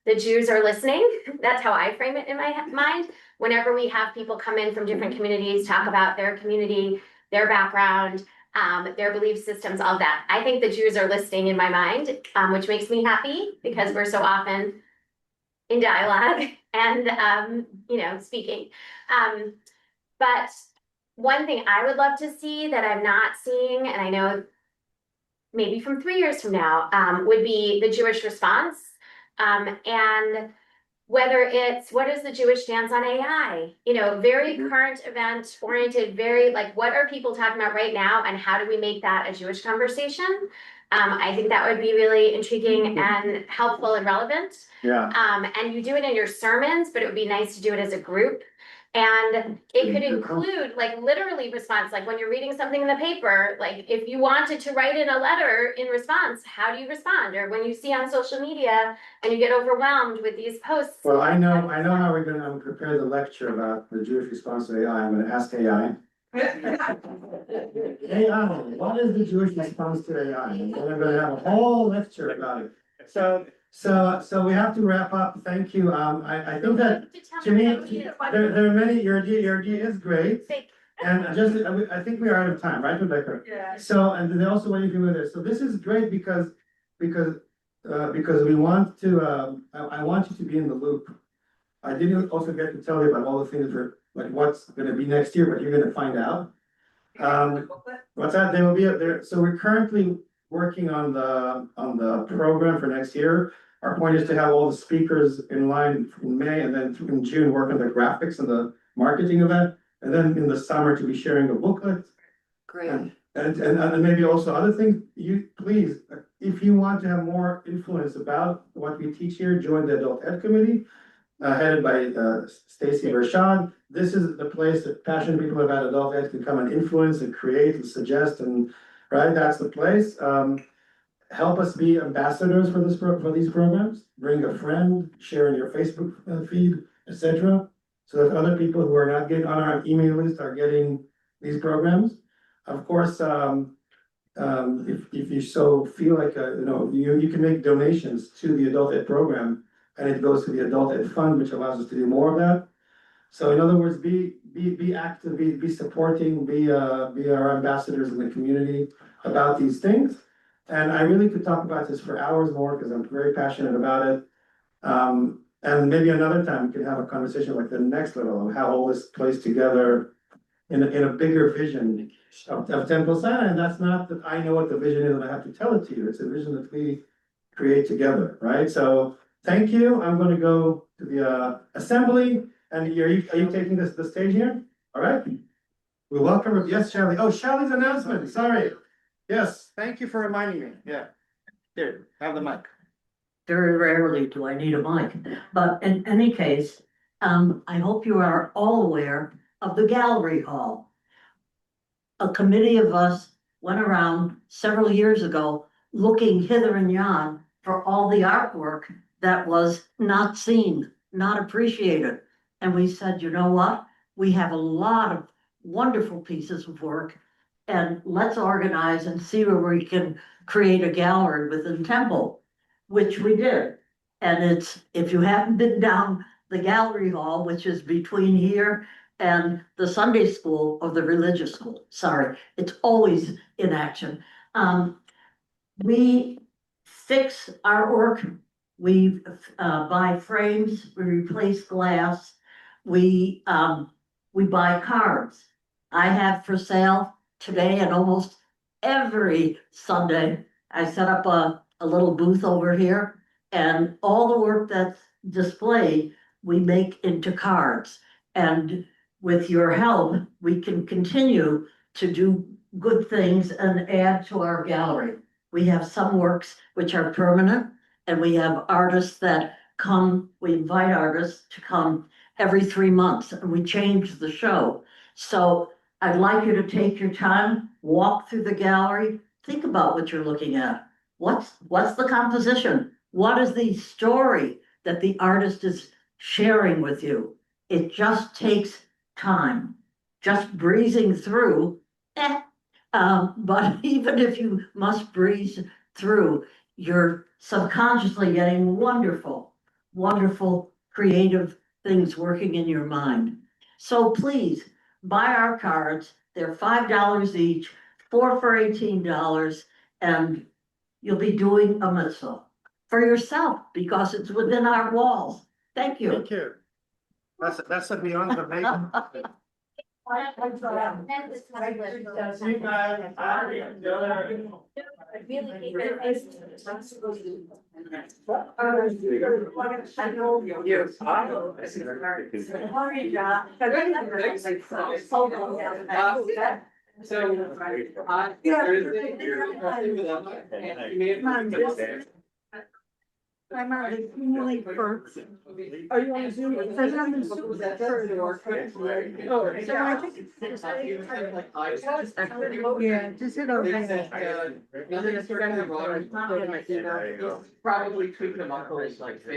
the Jews are listening. That's how I frame it in my mind. Whenever we have people come in from different communities, talk about their community, their background, their belief systems, all that. I think the Jews are listening in my mind, which makes me happy because we're so often in dialogue and, speaking. But one thing I would love to see that I'm not seeing, and I know maybe from 3 years from now, would be the Jewish response. And whether it's, what is the Jewish stance on AI? Very current event oriented, very like, what are people talking about right now? And how do we make that a Jewish conversation? I think that would be really intriguing and helpful and relevant. Yeah. And you do it in your sermons, but it would be nice to do it as a group. And it could include like literally response, like when you're reading something in the paper, like if you wanted to write in a letter in response, how do you respond? Or when you see on social media and you get overwhelmed with these posts. Well, I know how we're gonna prepare the lecture about the Jewish response to AI. I'm gonna ask AI. AI, what is the Jewish response to AI? And I'm gonna have a whole lecture about it. So So we have to wrap up. Thank you. I think that to me, there are many, your idea is great. And just, I think we are out of time, right, Rebecca? Yeah. So, and they're also waiting for me there. So this is great because we want to, I want you to be in the loop. I didn't also get to tell you about all the things that like what's gonna be next year, but you're gonna find out. What's that? They will be up there. So we're currently working on the program for next year. Our point is to have all the speakers in line in May and then in June, work on the graphics and the marketing of that. And then in the summer to be sharing a booklet. Great. And maybe also other things, you, please, if you want to have more influence about what we teach here, join the Adult Ed Committee. Headed by Stacy Rashad. This is the place that passionate people about adult ed can come and influence and create and suggest and, right, that's the place. Help us be ambassadors for these programs, bring a friend, share in your Facebook feed, etc. So that other people who are not getting on our email list are getting these programs. Of course, if you so feel like, you can make donations to the adult ed program. And it goes to the Adult Ed Fund, which allows us to do more of that. So in other words, be active, be supporting, be our ambassadors in the community about these things. And I really could talk about this for hours more because I'm very passionate about it. And maybe another time we can have a conversation like the next level of how all this plays together in a bigger vision of Temple Sinai. And that's not that I know what the vision is and I have to tell it to you. It's a vision that we create together, right? So thank you. I'm gonna go to the assembly, and are you taking the stage here? All right. We welcome, yes, Shelley. Oh, Shelley's announcement, sorry. Yes, thank you for reminding me. Yeah. Here, have the mic. Very rarely do I need a mic, but in any case, I hope you are all aware of the gallery hall. A committee of us went around several years ago looking hither and yon for all the artwork that was not seen, not appreciated. And we said, you know what? We have a lot of wonderful pieces of work and let's organize and see where we can create a gallery within Temple, which we did. And it's, if you haven't been down the gallery hall, which is between here and the Sunday school or the religious school, sorry, it's always in action. We fix artwork. We buy frames, we replace glass, we buy cards. I have for sale today and almost every Sunday, I set up a little booth over here and all the work that's displayed, we make into cards. And with your help, we can continue to do good things and add to our gallery. We have some works which are permanent. And we have artists that come, we invite artists to come every 3 months and we change the show. So I'd like you to take your time, walk through the gallery, think about what you're looking at. What's the composition? What is the story that the artist is sharing with you? It just takes time, just breezing through. But even if you must breeze through, you're subconsciously getting wonderful, wonderful creative things working in your mind. So please buy our cards. They're $5 each, 4 for $18, and you'll be doing a mitzvah for yourself because it's within our walls. Thank you. Thank you. That's a beyond the making. See you guys. I'm really first. Are you on Zoom? It says I'm in Zoom. Oh, so I think it's just. Yeah, just hit over. Probably tweak them up like